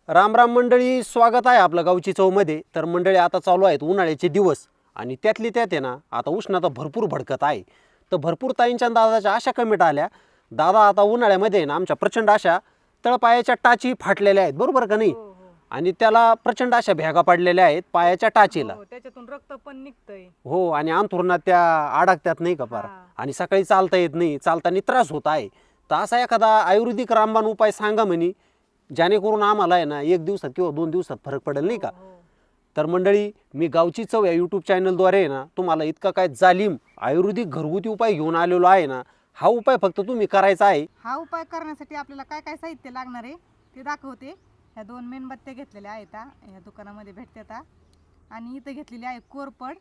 राम राम मंडळी, स्वागत आहे आपलं गावची चौमध्ये. तर मंडळी, आता चालू आहेत उन्हाळ्याचे दिवस आणि त्यातली त्यात आहे ना, आता उष्णता भरपूर भडकत आहे. तर भरपूर ताईंच्या आणि दादाच्या अशा कमेंट आल्या, दादा आता उन्हाळ्यामध्ये आहे ना आमच्या प्रचंड अशा तळपायाच्या टाची फाटलेल्या आहेत, बरोबर का नाही? हो हो आणि त्याला प्रचंड अशा भेगा पडलेल्या आहेत पायाच्या टाचीला. हो त्याच्यातून रक्त पण निघतंय. हो, आणि अंथरुणात त्या अडकत्यात नाही का पार. हा. आणि सकाळी चालता येत नाही, चालताना त्रास होत आहे. तर असा एखादा आयुर्वेदिक रामबाण उपाय सांगा म्हणे, जेणेकरून आम्हाला आहे ना 1 दिवसात किंवा 2 दिवसात फरक पडेल नाही का. हो, हो. तर मंडळी, मी गावची चव या यूट्यूब चॅनलद्वारे आहे ना तुम्हाला इतका काय जालीम आयुर्वेदिक घरगुती उपाय घेऊन आलेलो आहे ना. हा उपाय फक्त तुम्ही करायचा आहे. हा उपाय करण्यासाठी आपल्याला काय काय साहित्य लागणार आहे ते दाखवते. ह्या 2 मेणबत्त्या घेतलेल्या आहेत ह्या दुकानामध्ये भेटतात. आणि इथं घेतलेली आहे कोरपड,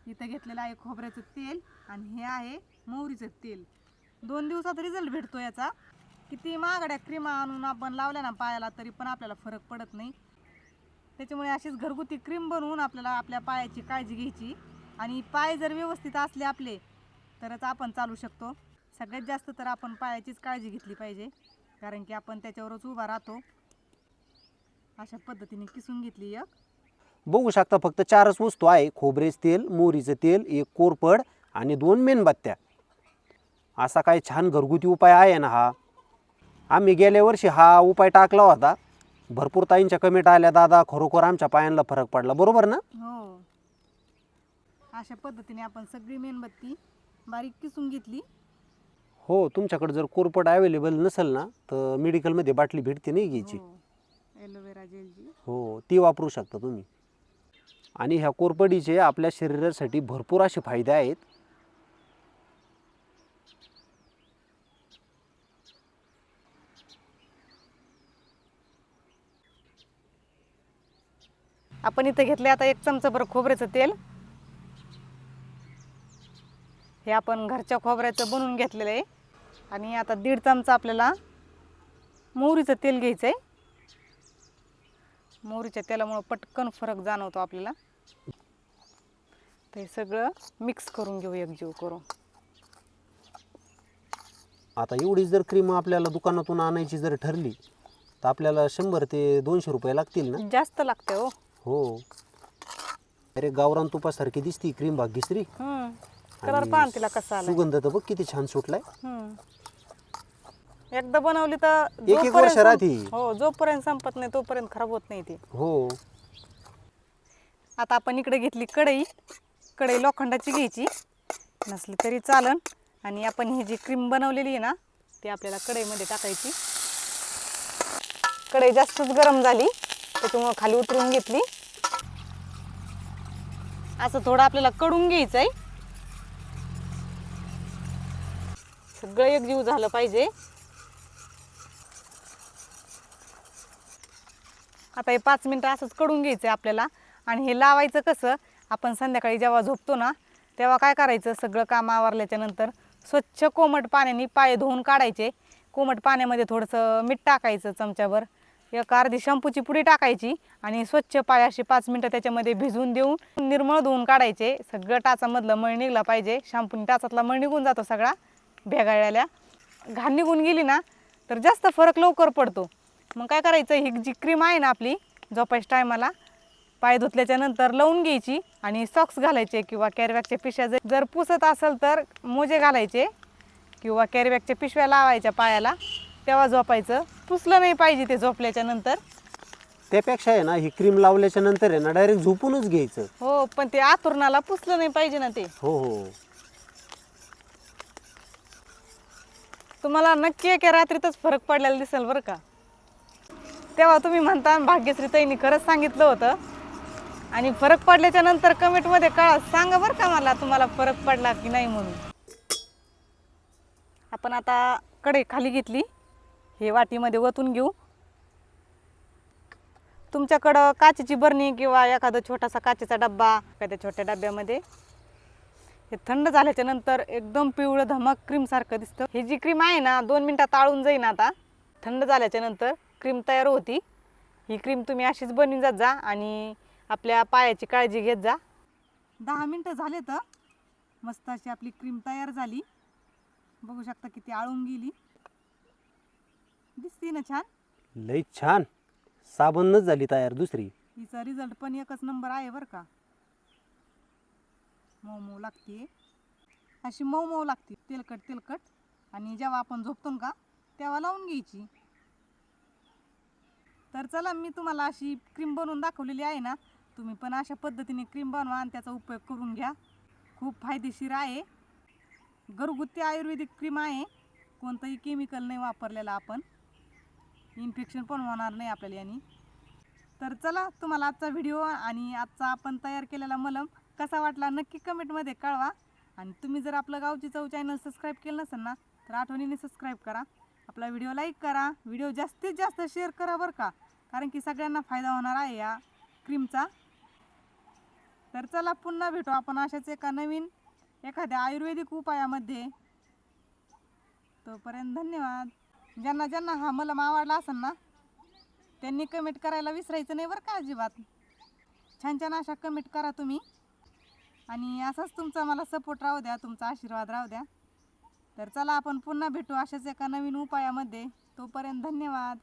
इथं घेतलेलं आहे खोबऱ्याचं तेल आणि हे आहे मोहरीचं तेल. 2 दिवसात रिझल्ट भेटतो याचा. किती महागड्या क्रीमा आणून आपण लावल्या ना पायाला तरी पण आपल्याला फरक पडत नाही. त्याच्यामुळे अशीच घरगुती क्रीम बनवून आपल्याला आपल्या पायाची काळजी घ्यायची. आणि पाय जर व्यवस्थित असले आपले तरच आपण चालू शकतो. सगळ्यात जास्त तर आपण पायाचीच काळजी घेतली पाहिजे, कारण की आपण त्याच्यावरच उभा राहतो. अशा पद्धतीने किसून घेतली एक. बघू शकता, फक्त 4च वस्तू आहे: खोबरेच तेल, मोहरीचं तेल, एक कोरपड आणि 2 मेणबत्त्या. असा काय छान घरगुती उपाय आहे ना हा. आम्ही गेल्या वर्षी हा उपाय टाकला होता. भरपूर ताईंच्या कमेंट आल्या, दादा खरोखर आमच्या पायांना फरक पडला, बरोबर ना? हो, अशा पद्धतीने आपण सगळी मेणबत्ती बारीक किसून घेतली. हो, तुमच्याकडे जर कोरपड अवेलेबल नसेल ना तर मेडिकलमध्ये बाटली भेटते नाही घ्यायची. एलोवेरा जेलची. हो, ती वापरू शकता तुम्ही. आणि ह्या कोरपडीचे आपल्या शरीरासाठी भरपूर असे फायदे आहेत. आपण इथं घेतले आता 1 चमचा भर खोबऱ्याचं तेल. हे आपण घरच्या खोबऱ्याचं बनवून घेतलेलं आहे. आणि आता 1.5 चमचा आपल्याला मोहरीचं तेल घ्यायचं आहे. मोहरीच्या तेलामुळे पटकन फरक जाणवतो आपल्याला. ते सगळं मिक्स करून घेऊ एकजीव करून. आता एवढी जर क्रीम आपल्याला दुकानातून आणायची जर ठरली तर आपल्याला 100 ते 200 रुपये लागतील ना? जास्त लागते हो. हो. अरे, गावरान तुपासारखी दिसती क्रीम भाग्यश्री. कलर पाहा तिला कसा आला. सुगंध तर बघ किती छान सुटलाय. एकदा बनवली तर एक वर्ष राहते. हो, जोपर्यंत संपत नाही तोपर्यंत खराब होत नाही ती. हो. आता आपण इकडे घेतली कढई. कढई लोखंडाची घ्यायची, नसली तरी चालन. आणि आपण ही जी क्रीम बनवलेली आहे ना ती आपल्याला कढईमध्ये टाकायची. कढई जास्तच गरम झाली त्याच्यामुळे खाली उतरून घेतली. असं थोडं आपल्याला कडून घ्यायचं आहे. सगळं एकजीव झालं पाहिजे. आता हे 5 मिनिटं असंच कडून घ्यायचं आहे आपल्याला. आणि हे लावायचं कसं, आपण संध्याकाळी जेव्हा झोपतो ना तेव्हा काय करायचं, सगळं काम आवरल्याच्या नंतर स्वच्छ कोमट पाण्याने पाय धुवून काढायचे. कोमट पाण्यामध्ये थोडंसं मीठ टाकायचं चमच्याभर, एक अर्धी शॅम्पूची पुडी टाकायची आणि स्वच्छ पाय असे 5 मिनिटं त्याच्यामध्ये भिजवून देऊन निर्मळ धुवून काढायचे. सगळं टाचामधलं मळ निघला पाहिजे. शॅम्पूने टाचातला मळ निघून जातो सगळा भेगाळलेल्या. घाण निघून गेली ना तर जास्त फरक लवकर पडतो. मग काय करायचं, ही जी क्रीम आहे ना आपली झोपायच्या टायमाला पाय धुतल्याच्या नंतर लावून घ्यायची. आणि सॉक्स घालायचे किंवा कॅरीबॅगच्या पिशव्या जर पुसत असेल तर मोजे घालायचे किंवा कॅरीबॅगच्या पिशव्या लावायच्या पायाला, तेव्हा झोपायचं. पुसलं नाही पाहिजे ते झोपल्याच्या नंतर. त्यापेक्षा आहे ना ही क्रीम लावल्याच्या नंतर आहे ना डायरेक्ट झोपूनच घ्यायचं. हो, पण ते आतुरणाला पुसलं नाही पाहिजे ना ते. हो हो. तुम्हाला नक्की एका रात्रीतच फरक पडलेला दिसेल बरं का. तेव्हा तुम्ही म्हणता भाग्यश्री ताईंनी खरंच सांगितलं होतं. आणि फरक पडल्याच्या नंतर कमेंटमध्ये सांगा बरं का मला, तुम्हाला फरक पडला की नाही म्हणून. आपण आता कढई खाली घेतली. हे वाटीमध्ये ओतून घेऊ. तुमच्याकडं काचेची बरणी किंवा एखादा छोटासा काचेचा डब्बा, एखाद्या छोट्या डब्यामध्ये. हे थंड झाल्याच्या नंतर एकदम पिवळं धमक क्रीम सारखं दिसतं. ही जी क्रीम आहे ना 2 मिनिटात आळून जाईन. आता थंड झाल्याच्या नंतर क्रीम तयार होती. ही क्रीम तुम्ही अशीच बनवून जात जा आणि आपल्या पायाची काळजी घेत जा. 10 मिनिटं झाले तर मस्त अशी आपली क्रीम तयार झाली. बघू शकता किती आळून गेली. दिसते ना छान. लई छान. साबणच झाली तयार दुसरी. हिचा रिझल्ट पण एकच नंबर आहे बरं का. मऊ मऊ लागते, अशी मऊ मऊ लागते, तेलकट तेलकट. आणि जेव्हा आपण झोपतो ना का तेव्हा लावून घ्यायची. तर चला, मी तुम्हाला अशी क्रीम बनवून दाखवलेली आहे ना, तुम्ही पण अशा पद्धतीने क्रीम बनवा आणि त्याचा उपयोग करून घ्या. खूप फायदेशीर आहे, घरगुती आयुर्वेदिक क्रीम आहे, कोणतंही केमिकल नाही वापरलेलं आपण. इन्फेक्शन पण होणार नाही आपल्याला यानी. तर चला, तुम्हाला आजचा व्हिडिओ आणि आजचा आपण तयार केलेला मलम कसा वाटला नक्की कमेंटमध्ये कळवा. आणि तुम्ही जर आपलं गावची चव चॅनल सबस्क्राईब केलं नसेल ना, तर आठवणीने सबस्क्राईब करा, आपला व्हिडिओ लाईक करा, व्हिडिओ जास्तीत जास्त शेअर करा बरं का, कारण की सगळ्यांना फायदा होणार आहे या क्रीमचा. तर चला, पुन्हा भेटू आपण अशाच एका नवीन एखाद्या आयुर्वेदिक उपायामध्ये. तोपर्यंत धन्यवाद. ज्यांना ज्यांना हा मलम आवडला असेल ना, त्यांनी कमेंट करायला विसरायचं नाही बरं का अजिबात. छान छान अशा कमेंट करा तुम्ही. आणि असाच तुमचा मला सपोर्ट राहू द्या, तुमचा आशीर्वाद राहू द्या. तर चला, आपण पुन्हा भेटू अशाच एका नवीन उपायामध्ये. तोपर्यंत धन्यवाद.